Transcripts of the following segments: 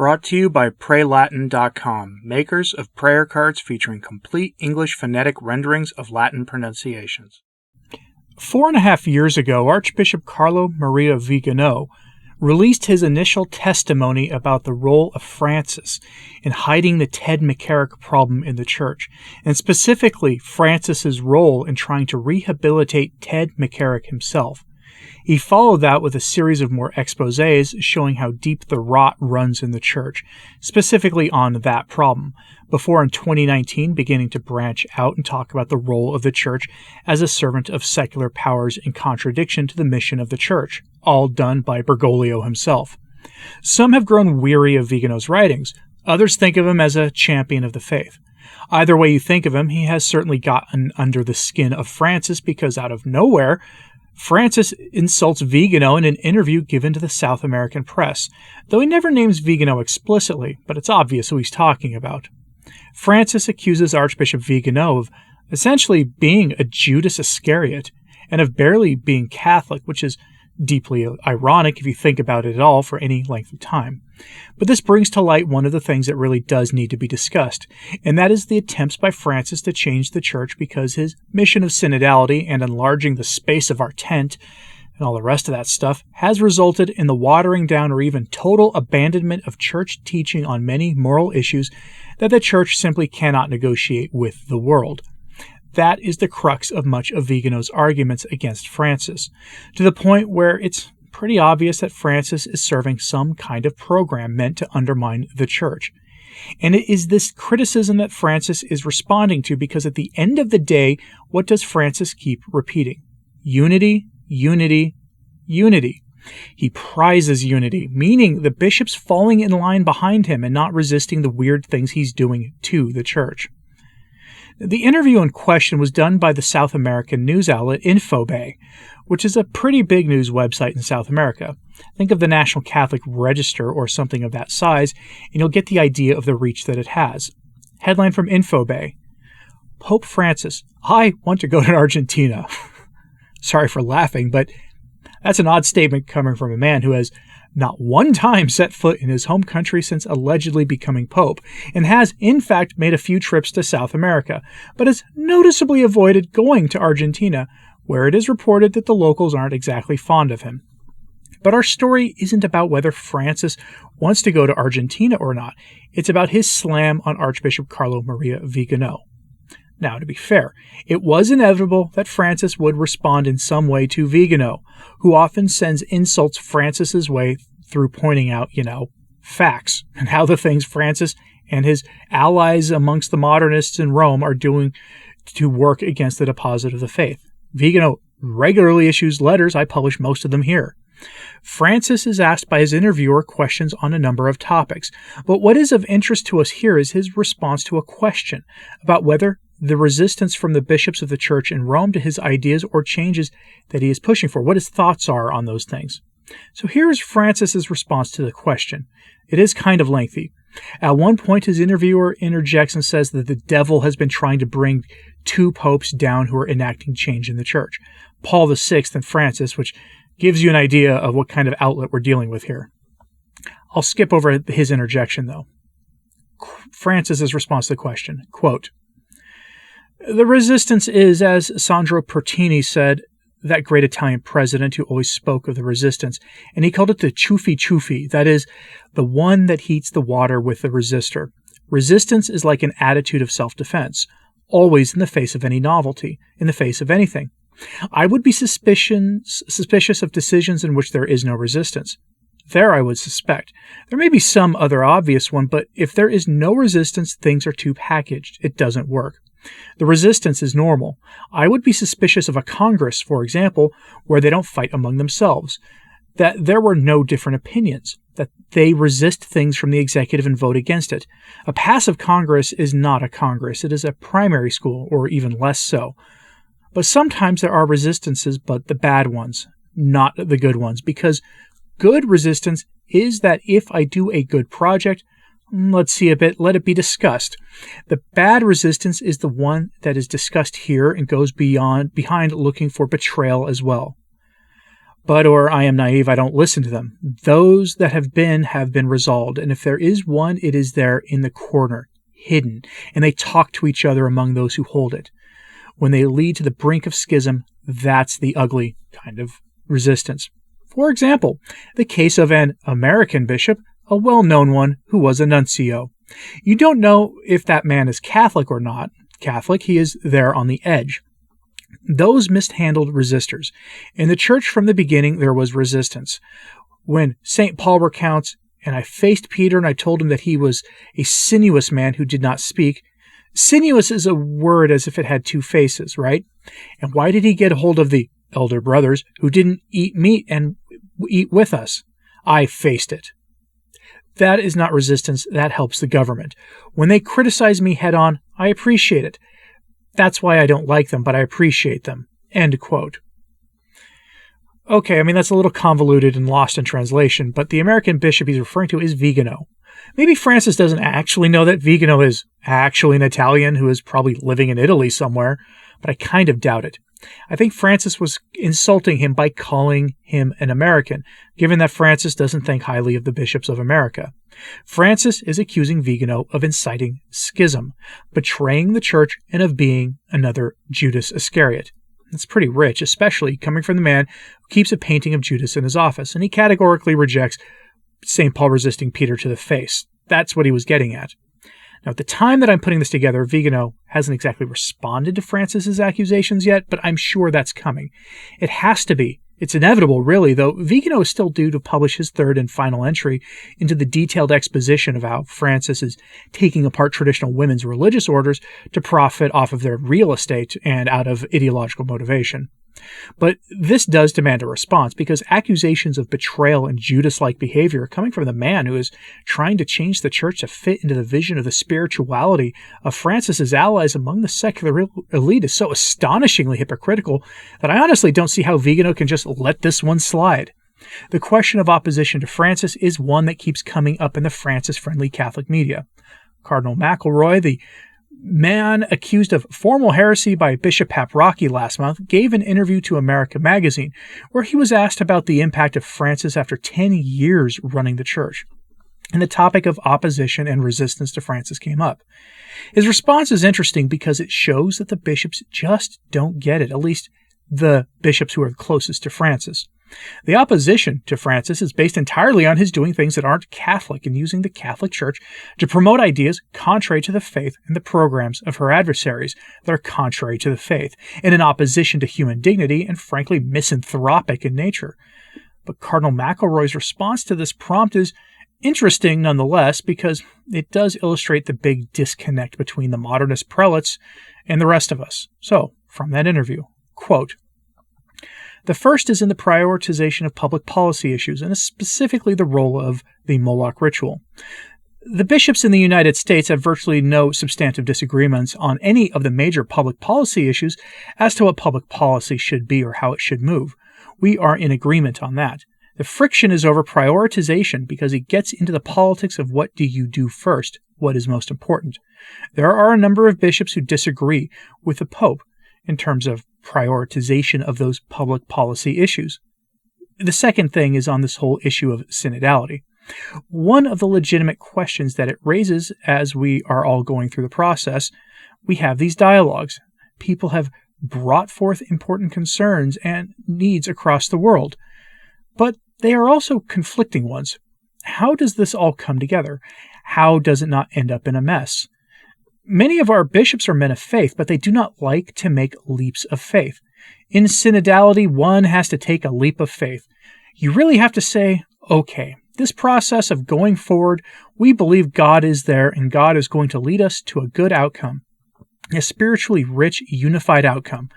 Brought to you by PrayLatin.com, makers of prayer cards featuring complete English phonetic renderings of Latin pronunciations. 4.5 years ago, Archbishop Carlo Maria Vigano released his initial testimony about the role of Francis in hiding the Ted McCarrick problem in the church, and specifically Francis's role in trying to rehabilitate Ted McCarrick himself. He followed that with a series of more exposés showing how deep the rot runs in the church, specifically on that problem, before in 2019 beginning to branch out and talk about the role of the church as a servant of secular powers in contradiction to the mission of the church, all done by Bergoglio himself. Some have grown weary of Vigano's writings. Others think of him as a champion of the faith. Either way you think of him, he has certainly gotten under the skin of Francis because out of nowhere, Francis insults Vigano in an interview given to the South American press, though he never names Vigano explicitly, but it's obvious who he's talking about. Francis accuses Archbishop Vigano of essentially being a Judas Iscariot and of barely being Catholic, which is deeply ironic if you think about it at all for any length of time. But this brings to light one of the things that really does need to be discussed, and that is the attempts by Francis to change the church because his mission of synodality and enlarging the space of our tent and all the rest of that stuff has resulted in the watering down or even total abandonment of church teaching on many moral issues that the church simply cannot negotiate with the world. That is the crux of much of Vigano's arguments against Francis, to the point where it's pretty obvious that Francis is serving some kind of program meant to undermine the church. And it is this criticism that Francis is responding to because at the end of the day, what does Francis keep repeating? Unity, unity, unity. He prizes unity, meaning the bishops falling in line behind him and not resisting the weird things he's doing to the church. The interview in question was done by the South American news outlet Infobay, which is a pretty big news website in South America. Think of the National Catholic Register or something of that size, and you'll get the idea of the reach that it has. Headline from Infobay: Pope Francis, I want to go to Argentina. Sorry for laughing, but that's an odd statement coming from a man who has not one time set foot in his home country since allegedly becoming pope, and has, in fact, made a few trips to South America, but has noticeably avoided going to Argentina, where it is reported that the locals aren't exactly fond of him. But our story isn't about whether Francis wants to go to Argentina or not. It's about his slam on Archbishop Carlo Maria Vigano. Now, to be fair, it was inevitable that Francis would respond in some way to Vigano, who often sends insults Francis's way through pointing out, facts, and how the things Francis and his allies amongst the modernists in Rome are doing to work against the deposit of the faith. Vigano regularly issues letters. I publish most of them here. Francis is asked by his interviewer questions on a number of topics, but what is of interest to us here is his response to a question about whether the resistance from the bishops of the church in Rome to his ideas or changes that he is pushing for, what his thoughts are on those things. So here's Francis's response to the question. It is kind of lengthy. At one point, his interviewer interjects and says that the devil has been trying to bring two popes down who are enacting change in the church, Paul VI and Francis, which gives you an idea of what kind of outlet we're dealing with here. I'll skip over his interjection, though. Francis's response to the question, quote, "The resistance is, as Sandro Pertini said, that great Italian president who always spoke of the resistance, and he called it the ciuffi, that is, the one that heats the water with the resistor. Resistance is like an attitude of self-defense, always in the face of any novelty, in the face of anything. I would be suspicious of decisions in which there is no resistance. There I would suspect. There may be some other obvious one, but if there is no resistance, things are too packaged. It doesn't work. The resistance is normal. I would be suspicious of a Congress, for example, where they don't fight among themselves, that there were no different opinions, that they resist things from the executive and vote against it. A passive Congress is not a Congress. It is a primary school, or even less so. But sometimes there are resistances, but the bad ones, not the good ones, because good resistance is that if I do a good project, let it be discussed. The bad resistance is the one that is discussed here and goes behind looking for betrayal as well. or I am naive, I don't listen to them. Those that have been resolved. And if there is one, it is there in the corner, hidden, and they talk to each other among those who hold it. When they lead to the brink of schism, that's the ugly kind of resistance. For example, the case of an American bishop, a well-known one who was a nuncio. You don't know if that man is Catholic or not. Catholic, he is there on the edge. Those mishandled resistors. In the church from the beginning, there was resistance. When St. Paul recounts, and I faced Peter and I told him that he was a sinuous man who did not speak. Sinuous is a word as if it had two faces, right? And why did he get a hold of the elder brothers who didn't eat meat and eat with us? I faced it. That is not resistance. That helps the government. When they criticize me head on, I appreciate it. That's why I don't like them, but I appreciate them. End quote. Okay, that's a little convoluted and lost in translation, but the American bishop he's referring to is Vigano. Maybe Francis doesn't actually know that Vigano is actually an Italian who is probably living in Italy somewhere, but I kind of doubt it. I think Francis was insulting him by calling him an American, given that Francis doesn't think highly of the bishops of America. Francis is accusing Vigano of inciting schism, betraying the church, and of being another Judas Iscariot. It's pretty rich, especially coming from the man who keeps a painting of Judas in his office, and he categorically rejects St. Paul resisting Peter to the face. That's what he was getting at. Now, at the time that I'm putting this together, Vigano hasn't exactly responded to Francis's accusations yet, but I'm sure that's coming. It has to be. It's inevitable, really, though Vigano is still due to publish his third and final entry into the detailed exposition of how Francis is taking apart traditional women's religious orders to profit off of their real estate and out of ideological motivation. But this does demand a response, because accusations of betrayal and Judas-like behavior coming from the man who is trying to change the church to fit into the vision of the spirituality of Francis's allies among the secular elite is so astonishingly hypocritical that I honestly don't see how Vigano can just let this one slide. The question of opposition to Francis is one that keeps coming up in the Francis-friendly Catholic media. Cardinal McElroy, the man accused of formal heresy by Bishop Paprocki last month, gave an interview to America magazine where he was asked about the impact of Francis after 10 years running the church. And the topic of opposition and resistance to Francis came up. His response is interesting because it shows that the bishops just don't get it, at least the bishops who are closest to Francis. The opposition to Francis is based entirely on his doing things that aren't Catholic and using the Catholic Church to promote ideas contrary to the faith and the programs of her adversaries that are contrary to the faith, and in opposition to human dignity and frankly misanthropic in nature. But Cardinal McElroy's response to this prompt is interesting nonetheless, because it does illustrate the big disconnect between the modernist prelates and the rest of us. So, from that interview, quote, "The first is in the prioritization of public policy issues, and specifically the role of the Moloch ritual. The bishops in the United States have virtually no substantive disagreements on any of the major public policy issues as to what public policy should be or how it should move. We are in agreement on that. The friction is over prioritization because it gets into the politics of what do you do first, what is most important. There are a number of bishops who disagree with the Pope in terms of prioritization of those public policy issues. The second thing is on this whole issue of synodality. One of the legitimate questions that it raises as we are all going through the process, we have these dialogues. People have brought forth important concerns and needs across the world, but they are also conflicting ones. How does this all come together? How does it not end up in a mess? Many of our bishops are men of faith, but they do not like to make leaps of faith. In synodality, one has to take a leap of faith. You really have to say, okay, this process of going forward, we believe God is there and God is going to lead us to a good outcome, a spiritually rich, unified outcome.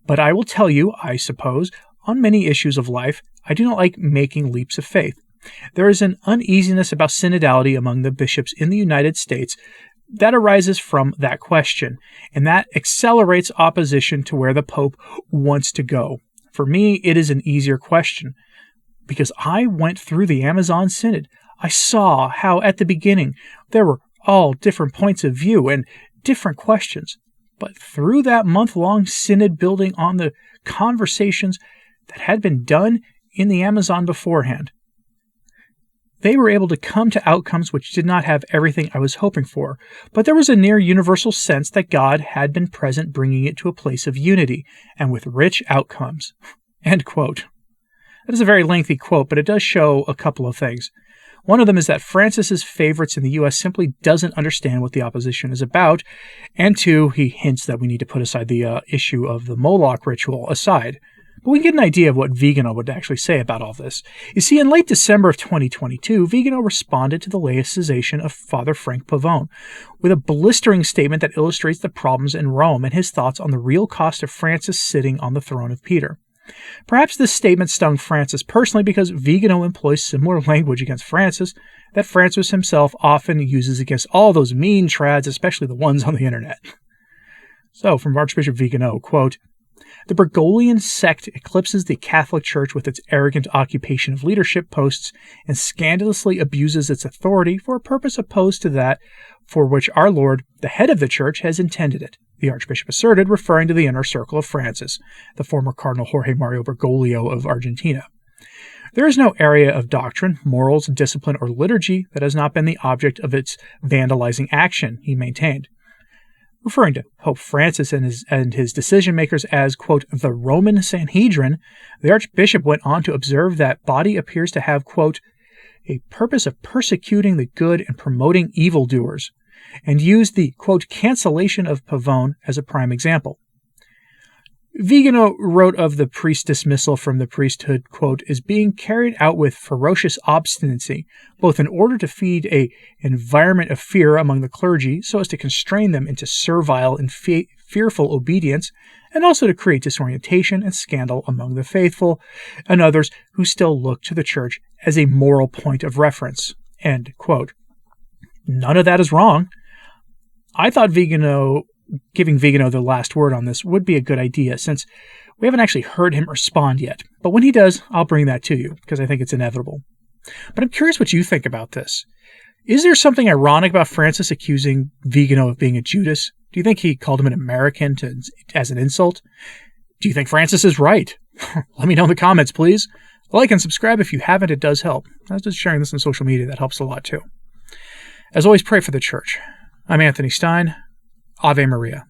But I will tell you, I suppose, on many issues of life, I do not like making leaps of faith. There is an uneasiness about synodality among the bishops in the United States that arises from that question, and that accelerates opposition to where the Pope wants to go. For me, it is an easier question, because I went through the Amazon Synod. I saw how at the beginning there were all different points of view and different questions, but through that month-long synod building on the conversations that had been done in the Amazon beforehand. They were able to come to outcomes which did not have everything I was hoping for, but there was a near universal sense that God had been present, bringing it to a place of unity, and with rich outcomes." End quote. That is a very lengthy quote, but it does show a couple of things. One of them is that Francis's favorites in the U.S. simply doesn't understand what the opposition is about, and two, he hints that we need to put aside the issue of the Moloch ritual aside. But we can get an idea of what Vigano would actually say about all this. You see, in late December of 2022, Vigano responded to the laicization of Father Frank Pavone with a blistering statement that illustrates the problems in Rome and his thoughts on the real cost of Francis sitting on the throne of Peter. Perhaps this statement stung Francis personally because Vigano employs similar language against Francis that Francis himself often uses against all those mean trads, especially the ones on the internet. So, from Archbishop Vigano, quote, "The Bergoglian sect eclipses the Catholic Church with its arrogant occupation of leadership posts and scandalously abuses its authority for a purpose opposed to that for which our Lord, the head of the Church, has intended it," the Archbishop asserted, referring to the inner circle of Francis, the former Cardinal Jorge Mario Bergoglio of Argentina. "There is no area of doctrine, morals, discipline, or liturgy that has not been the object of its vandalizing action," he maintained. Referring to Pope Francis and his decision-makers as, quote, "the Roman Sanhedrin," the Archbishop went on to observe that body appears to have, quote, "a purpose of persecuting the good and promoting evildoers," and used the, quote, "cancellation of Pavone" as a prime example. Vigano wrote of the priest's dismissal from the priesthood, quote, "is being carried out with ferocious obstinacy, both in order to feed an environment of fear among the clergy so as to constrain them into servile and fearful obedience, and also to create disorientation and scandal among the faithful and others who still look to the Church as a moral point of reference." End quote. None of that is wrong. I thought giving Vigano the last word on this would be a good idea, since we haven't actually heard him respond yet. But when he does, I'll bring that to you, because I think it's inevitable. But I'm curious what you think about this. Is there something ironic about Francis accusing Vigano of being a Judas? Do you think he called him an American as an insult? Do you think Francis is right? Let me know in the comments, please. Like and subscribe if you haven't, it does help. I was just sharing this on social media, that helps a lot too. As always, pray for the Church. I'm Anthony Stine. Ave Maria.